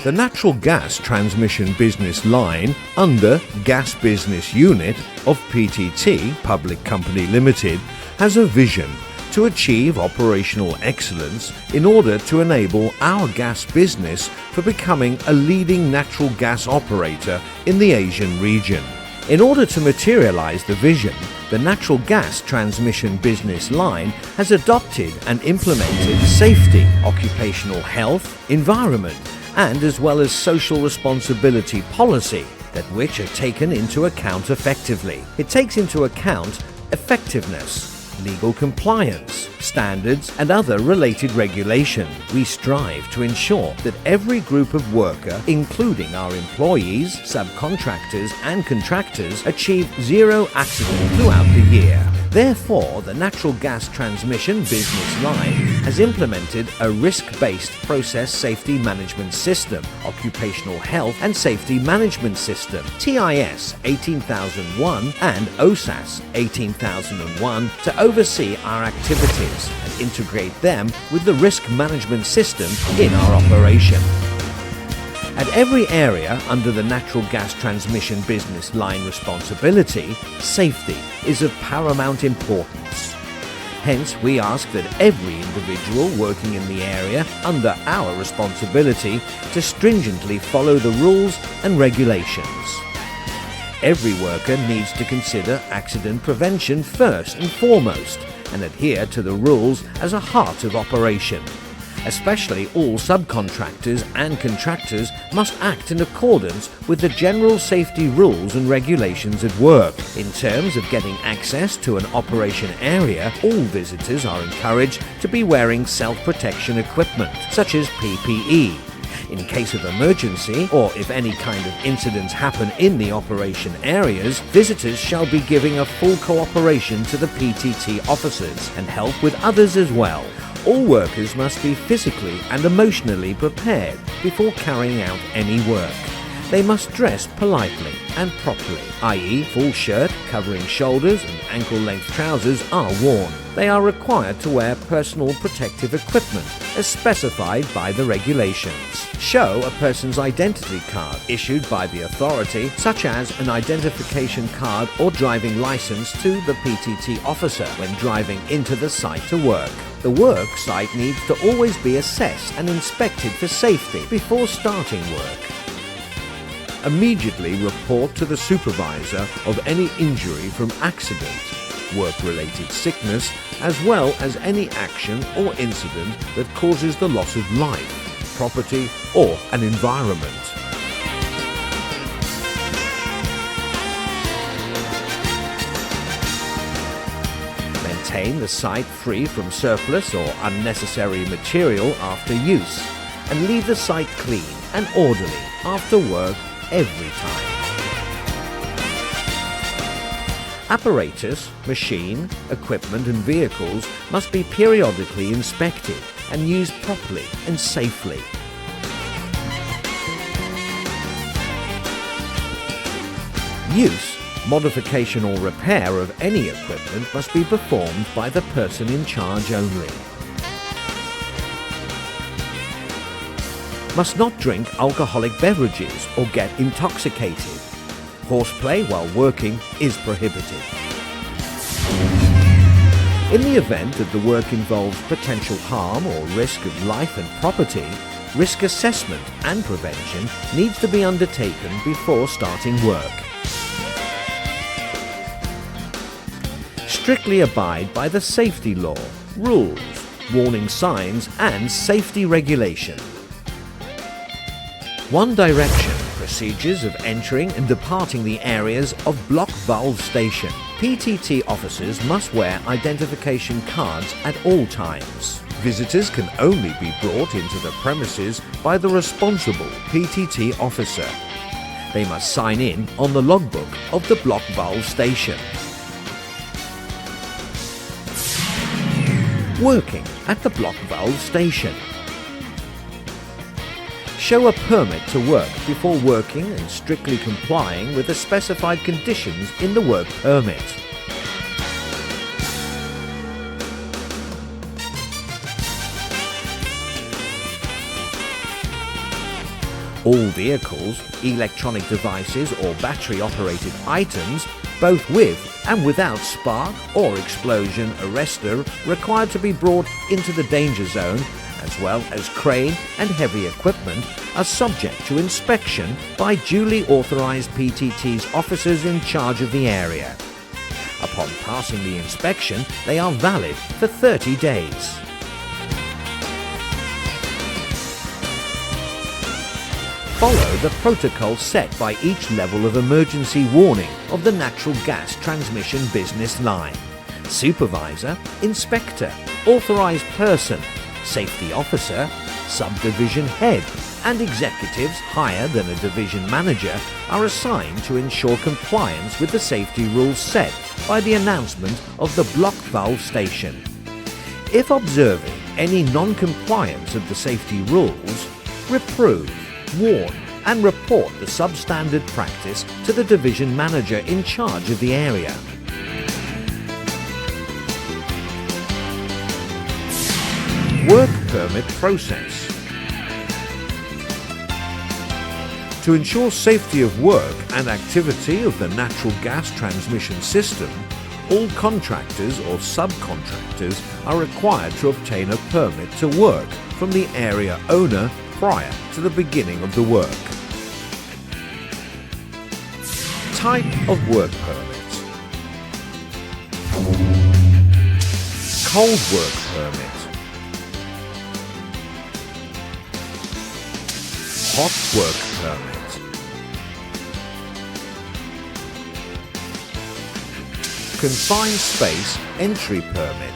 The natural gas transmission business line under Gas Business Unit of PTT Public Company Limited has a vision to achieve operational excellence in order to enable our gas business for becoming a leading natural gas operator in the Asian region. In order to materialize the vision, the natural gas transmission business line has adopted and implemented safety, occupational health, environment, and as well as social responsibility policy that which are taken into account effectively. It takes into account effectiveness, legal compliance, standards and other related regulation. We strive to ensure that every group of worker, including our employees, subcontractors and contractors, achieve zero accident throughout the year. Therefore, the natural gas transmission business line has implemented a risk-based process safety management system, occupational health and safety management system, TIS 18001 and OSAS 18001 to oversee our activities and integrate them with the risk management system in our operation. At every area under the natural gas transmission business line responsibility, safety is of paramount importance. Hence, we ask that every individual working in the area under our responsibility to stringently follow the rules and regulations. Every worker needs to consider accident prevention first and foremost and adhere to the rules as a heart of operation. Especially all subcontractors and contractors must act in accordance with the general safety rules and regulations at work. In terms of getting access to an operation area, all visitors are encouraged to be wearing self-protection equipment, such as PPE. In case of emergency, or if any kind of incidents happen in the operation areas, visitors shall be giving a full cooperation to the PTT officers and help with others as well. All workers must be physically and emotionally prepared before carrying out any work. They must dress politely and properly, i.e. full shirt covering shoulders and ankle-length trousers are worn. They are required to wear personal protective equipment as specified by the regulations. Show a person's identity card issued by the authority, such as an identification card or driving license, to the PTT officer when driving into the site to work. The work site needs to always be assessed and inspected for safety before starting work. Immediately report to the supervisor of any injury from accident, work-related sickness, as well as any action or incident that causes the loss of life, property, or an environment. Maintain the site free from surplus or unnecessary material after use, and leave the site clean and orderly after work every time. Apparatus, machine, equipment and vehicles must be periodically inspected and used properly and safely. Use, modification or repair of any equipment must be performed by the person in charge only. Must not drink alcoholic beverages or get intoxicated. Horseplay while working is prohibited. In the event that the work involves potential harm or risk of life and property, risk assessment and prevention needs to be undertaken before starting work. Strictly abide by the safety law, rules, warning signs and safety regulation. One direction, procedures of entering and departing the areas of block valve station. PTT officers must wear identification cards at all times. Visitors can only be brought into the premises by the responsible PTT officer. They must sign in on the logbook of the block valve station. Working at the block valve station. Show a permit to work before working and strictly complying with the specified conditions in the work permit. All vehicles, electronic devices or battery-operated items, both with and without spark or explosion arrestor, required to be brought into the danger zone, as well as crane and heavy equipment, are subject to inspection by duly authorized PTT's officers in charge of the area. Upon passing the inspection, they are valid for 30 days. Follow the protocol set by each level of emergency warning of the natural gas transmission business line. Supervisor, inspector, authorized person, safety officer, subdivision head, and executives higher than a division manager are assigned to ensure compliance with the safety rules set by the announcement of the block valve station. If observing any non-compliance of the safety rules, reprove, warn and report the substandard practice to the division manager in charge of the area. Work permit process. To ensure safety of work and activity of the natural gas transmission system, all contractors or subcontractors are required to obtain a permit to work from the area owner prior to the beginning of the work. Type of work permit. Cold work permit. Hot work permit. Confined space entry permit.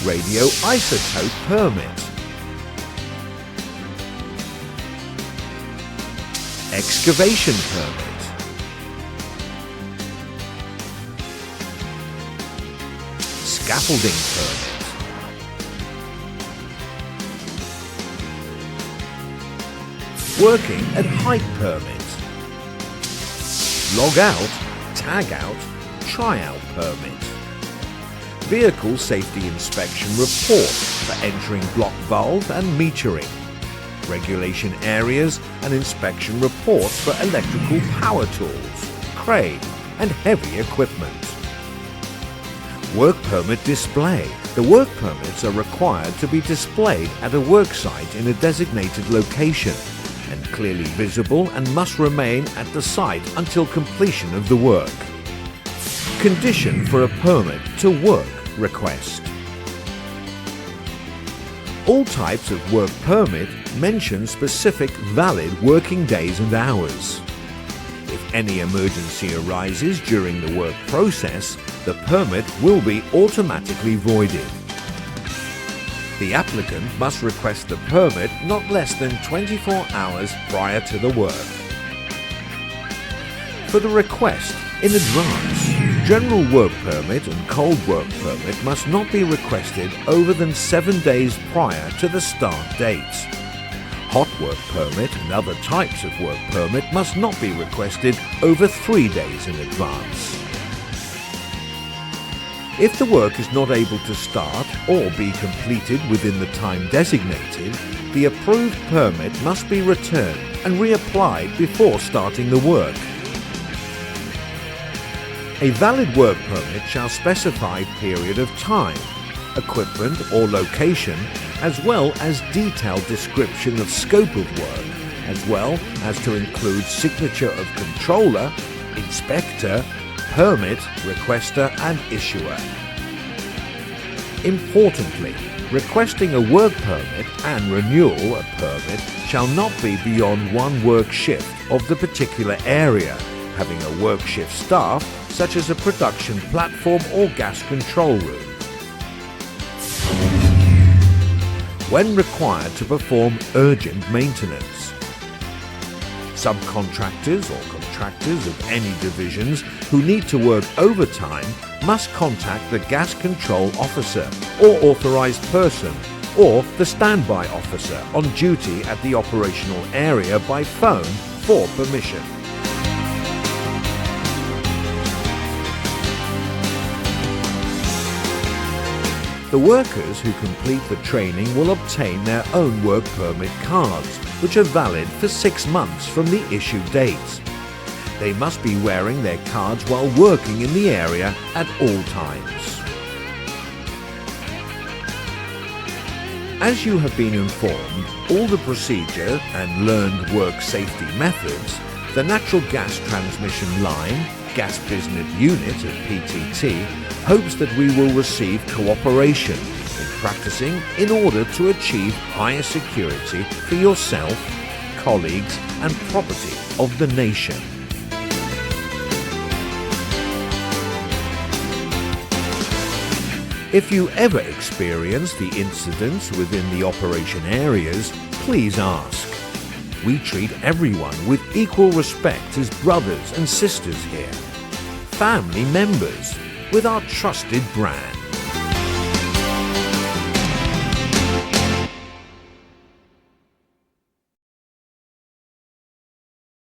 Radioisotope permit. Excavation permit. Scaffolding permit. Working at height permit. Log out, tag out, try out permit. Vehicle safety inspection report for entering block valve and metering. Regulation areas and inspection report for electrical power tools, crane and heavy equipment. Work permit display. The work permits are required to be displayed at a work site in a designated location and clearly visible and must remain at the site until completion of the work. Condition for a permit to work request. All types of work permit mention specific valid working days and hours. If any emergency arises during the work process, the permit will be automatically voided. The applicant must request the permit not less than 24 hours prior to the work. For the request in advance, general work permit and cold work permit must not be requested over than 7 days prior to the start dates. Hot work permit and other types of work permit must not be requested over 3 days in advance. If the work is not able to start or be completed within the time designated, the approved permit must be returned and reapplied before starting the work. A valid work permit shall specify period of time, equipment or location, as well as detailed description of scope of work, as well as to include signature of controller, inspector, permit, requester and issuer. Importantly, requesting a work permit and renewal of permit shall not be beyond one work shift of the particular area, having a work shift staff such as a production platform or gas control room. When required to perform urgent maintenance. Subcontractors or contractors of any divisions who need to work overtime must contact the gas control officer or authorized person or the standby officer on duty at the operational area by phone for permission. The workers who complete the training will obtain their own work permit cards, which are valid for 6 months from the issue date. They must be wearing their cards while working in the area at all times. As you have been informed, all the procedure and learned work safety methods, the natural gas transmission line, gas business unit of PTT hopes that we will receive cooperation in practicing in order to achieve higher security for yourself, colleagues and property of the nation. If you ever experience the incidents within the operation areas, please ask. We treat everyone with equal respect as brothers and sisters here, family members with our trusted brand.